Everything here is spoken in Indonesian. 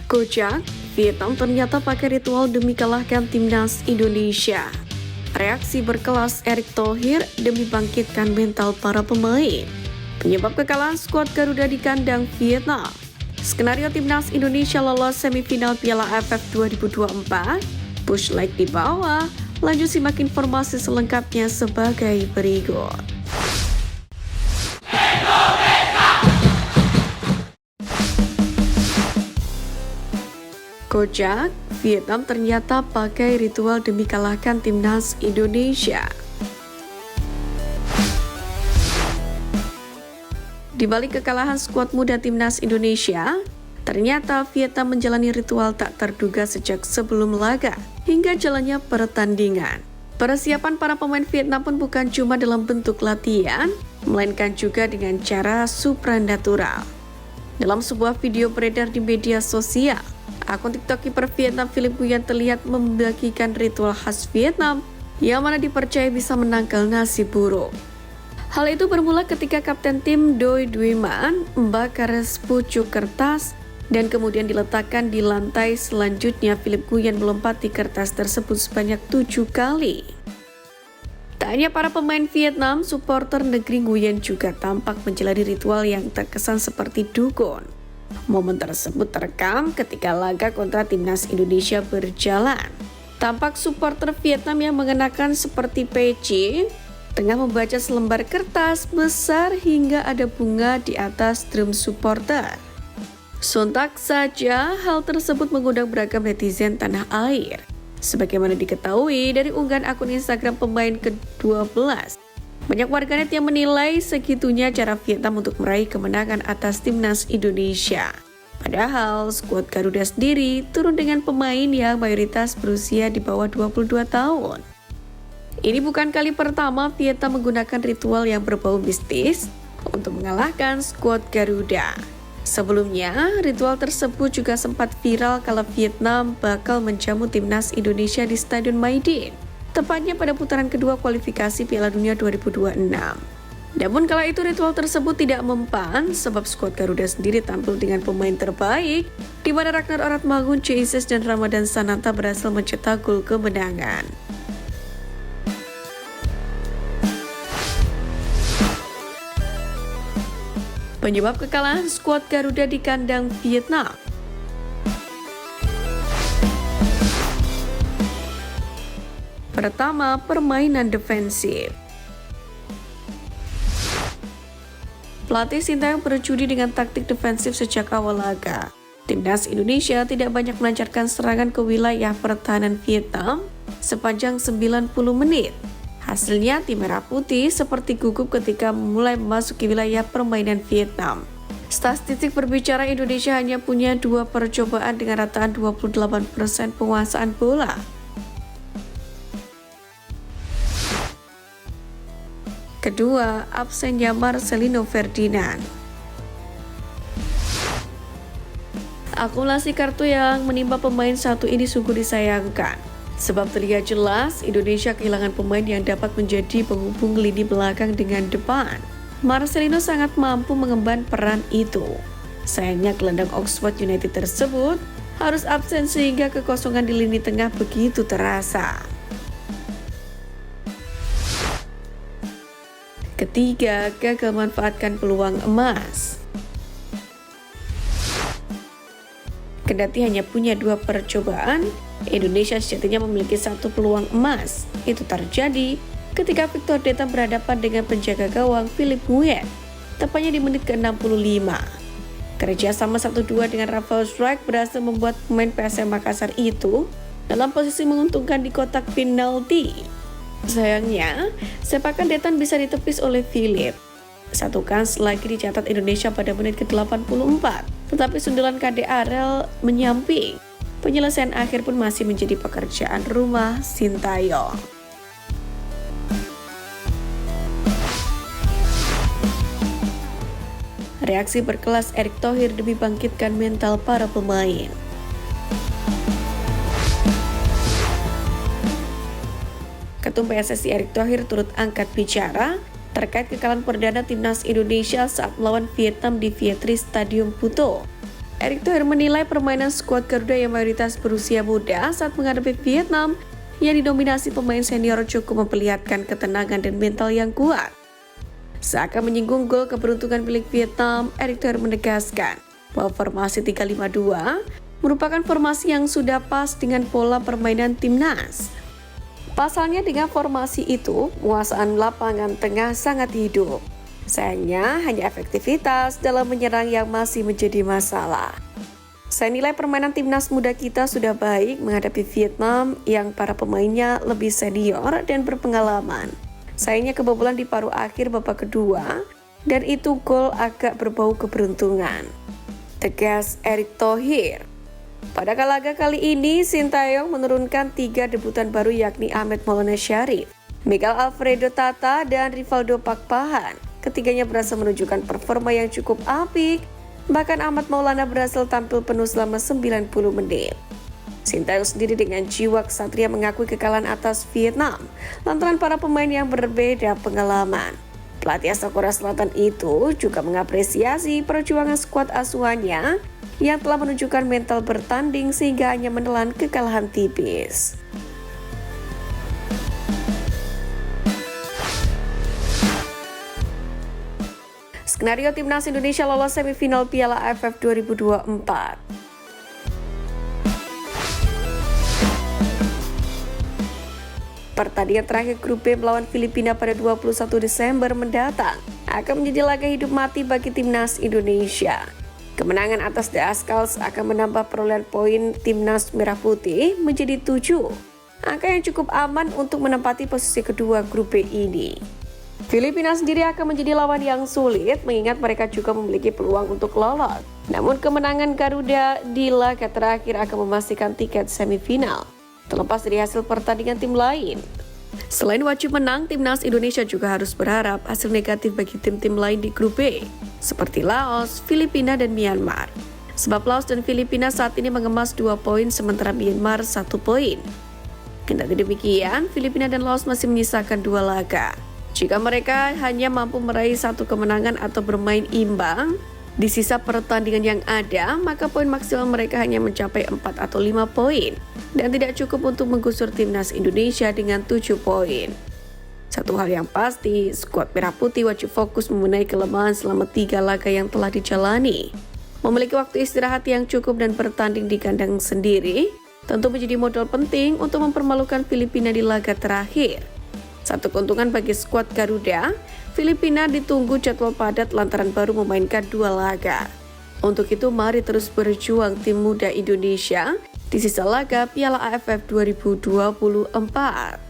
Kocak, Vietnam ternyata pakai ritual demi kalahkan timnas Indonesia. Reaksi berkelas Erick Thohir demi bangkitkan mental para pemain. Penyebab kekalahan skuad Garuda di kandang Vietnam. Skenario timnas Indonesia lolos semifinal Piala AFF 2024. Push leg di bawah. Lanjut simak informasi selengkapnya sebagai berikut. Kocak, Vietnam ternyata pakai ritual demi kalahkan timnas Indonesia. Di balik kekalahan skuad muda timnas Indonesia, ternyata Vietnam menjalani ritual tak terduga sejak sebelum laga hingga jalannya pertandingan. Persiapan para pemain Vietnam pun bukan cuma dalam bentuk latihan, melainkan juga dengan cara supranatural. Dalam sebuah video beredar di media sosial, akun TikTok kiper Vietnam Philip Nguyen terlihat membagikan ritual khas Vietnam yang mana dipercaya bisa menangkal nasib buruk. Hal itu bermula ketika kapten tim Doi Duiman membakar sepucuk kertas dan kemudian diletakkan di lantai. Selanjutnya Philip Nguyen melompati kertas tersebut sebanyak 7 kali. Tak hanya para pemain Vietnam, supporter negeri Nguyen juga tampak menjalani ritual yang terkesan seperti dukun. Momen tersebut terekam ketika laga kontra timnas Indonesia berjalan. Tampak supporter Vietnam yang mengenakan seperti peci tengah membaca selembar kertas besar hingga ada bunga di atas drum supporter. Sontak saja hal tersebut mengundang beragam netizen tanah air. Sebagaimana diketahui dari unggahan akun Instagram pemain ke-12, banyak warganet yang menilai segitunya cara Vietnam untuk meraih kemenangan atas timnas Indonesia. Padahal skuad Garuda sendiri turun dengan pemain yang mayoritas berusia di bawah 22 tahun. Ini bukan kali pertama Vietnam menggunakan ritual yang berbau mistis untuk mengalahkan skuad Garuda. Sebelumnya, ritual tersebut juga sempat viral kala Vietnam bakal menjamu timnas Indonesia di Stadion Maidin, tepatnya pada putaran kedua kualifikasi Piala Dunia 2026. Namun kala itu ritual tersebut tidak mempan sebab skuad Garuda sendiri tampil dengan pemain terbaik, di mana Ragnar Oratmangun, Jesus dan Ramadan Sananta berhasil mencetak gol kemenangan. Penyebab kekalahan skuad Garuda di kandang Vietnam. Pertama, permainan defensif. Pelatih Sintayong berjudi dengan taktik defensif sejak awal laga. Timnas Indonesia tidak banyak melancarkan serangan ke wilayah pertahanan Vietnam sepanjang 90 menit. Hasilnya tim Merah Putih seperti gugup ketika mulai memasuki wilayah permainan Vietnam. Statistik berbicara Indonesia hanya punya 2 percobaan dengan rataan 28% penguasaan bola. Kedua, absennya Marcelino Ferdinand. Akumulasi kartu yang menimpa pemain satu ini sungguh disayangkan. Sebab terlihat jelas Indonesia kehilangan pemain yang dapat menjadi penghubung lini belakang dengan depan. Marcelino sangat mampu mengemban peran itu. Sayangnya gelandang Oxford United tersebut harus absen sehingga kekosongan di lini tengah begitu terasa. Ketiga, gagal memanfaatkan peluang emas. Kendati hanya punya 2 percobaan, Indonesia sejatinya memiliki 1 peluang emas. Itu terjadi ketika Victor Deta berhadapan dengan penjaga gawang Philip Nguyen, tepatnya di menit ke-65. Kerja sama 1-2 dengan Rafael Struijk berhasil membuat pemain PSM Makassar itu dalam posisi menguntungkan di kotak penalti. Sayangnya, sepakan Detan bisa ditepis oleh Philip. 1 kans lagi dicatat Indonesia pada menit ke-84, tetapi sundulan KD Arel menyamping. Penyelesaian akhir pun masih menjadi pekerjaan rumah Sintayong. Reaksi berkelas Erick Thohir demi bangkitkan mental para pemain. Ketum PSSI Erick Thohir turut angkat bicara terkait kekalahan perdana timnas Indonesia saat melawan Vietnam di Vietri Stadium Puto. Erick Thohir menilai permainan skuad Garuda yang mayoritas berusia muda saat menghadapi Vietnam yang didominasi pemain senior cukup memperlihatkan ketenangan dan mental yang kuat. Seakan menyinggung gol keberuntungan milik Vietnam, Erick Thohir menegaskan bahwa formasi 3-5-2 merupakan formasi yang sudah pas dengan pola permainan timnas. Pasalnya dengan formasi itu, penguasaan lapangan tengah sangat hidup. Sayangnya hanya efektivitas dalam menyerang yang masih menjadi masalah. Saya nilai permainan timnas muda kita sudah baik menghadapi Vietnam yang para pemainnya lebih senior dan berpengalaman. Sayangnya kebobolan di paruh akhir babak kedua dan itu gol agak berbau keberuntungan, tegas Erick Thohir. Pada laga kali ini, Sintayong menurunkan 3 debutan baru yakni Ahmed Maulana Syarif, Miguel Alfredo Tata, dan Rivaldo Pakpahan. Ketiganya berhasil menunjukkan performa yang cukup apik, bahkan Ahmad Maulana berhasil tampil penuh selama 90 menit. Sintayong sendiri dengan jiwa kesatria mengakui kekalahan atas Vietnam, lantaran para pemain yang berbeda pengalaman. Pelatih asal Korea Selatan itu juga mengapresiasi perjuangan skuad asuhannya yang telah menunjukkan mental bertanding sehingga hanya menelan kekalahan tipis. Skenario Timnas Indonesia lolos semifinal Piala AFF 2024. Pertandingan terakhir grup B melawan Filipina pada 21 Desember mendatang akan menjadi laga hidup mati bagi Timnas Indonesia. Kemenangan atas The Azkals akan menambah perolehan poin Timnas Merah Putih menjadi 7. Angka yang cukup aman untuk menempati posisi kedua grup B ini. Filipina sendiri akan menjadi lawan yang sulit mengingat mereka juga memiliki peluang untuk lolos. Namun kemenangan Garuda di laga terakhir akan memastikan tiket semifinal, terlepas dari hasil pertandingan tim lain. Selain wajib menang, Timnas Indonesia juga harus berharap hasil negatif bagi tim-tim lain di grup B, seperti Laos, Filipina, dan Myanmar. Sebab Laos dan Filipina saat ini mengemas 2 poin sementara Myanmar 1 poin. Kendati demikian, Filipina dan Laos masih menyisakan 2 laga. Jika mereka hanya mampu meraih 1 kemenangan atau bermain imbang di sisa pertandingan yang ada, maka poin maksimal mereka hanya mencapai 4 atau 5 poin dan tidak cukup untuk menggusur Timnas Indonesia dengan 7 poin. Satu hal yang pasti, skuad Merah Putih wajib fokus membenahi kelemahan selama 3 laga yang telah dijalani. Memiliki waktu istirahat yang cukup dan bertanding di kandang sendiri tentu menjadi modal penting untuk mempermalukan Filipina di laga terakhir. Satu keuntungan bagi skuad Garuda, Filipina ditunggu jadwal padat lantaran baru memainkan 2 laga. Untuk itu mari terus berjuang tim muda Indonesia di sisa laga Piala AFF 2024.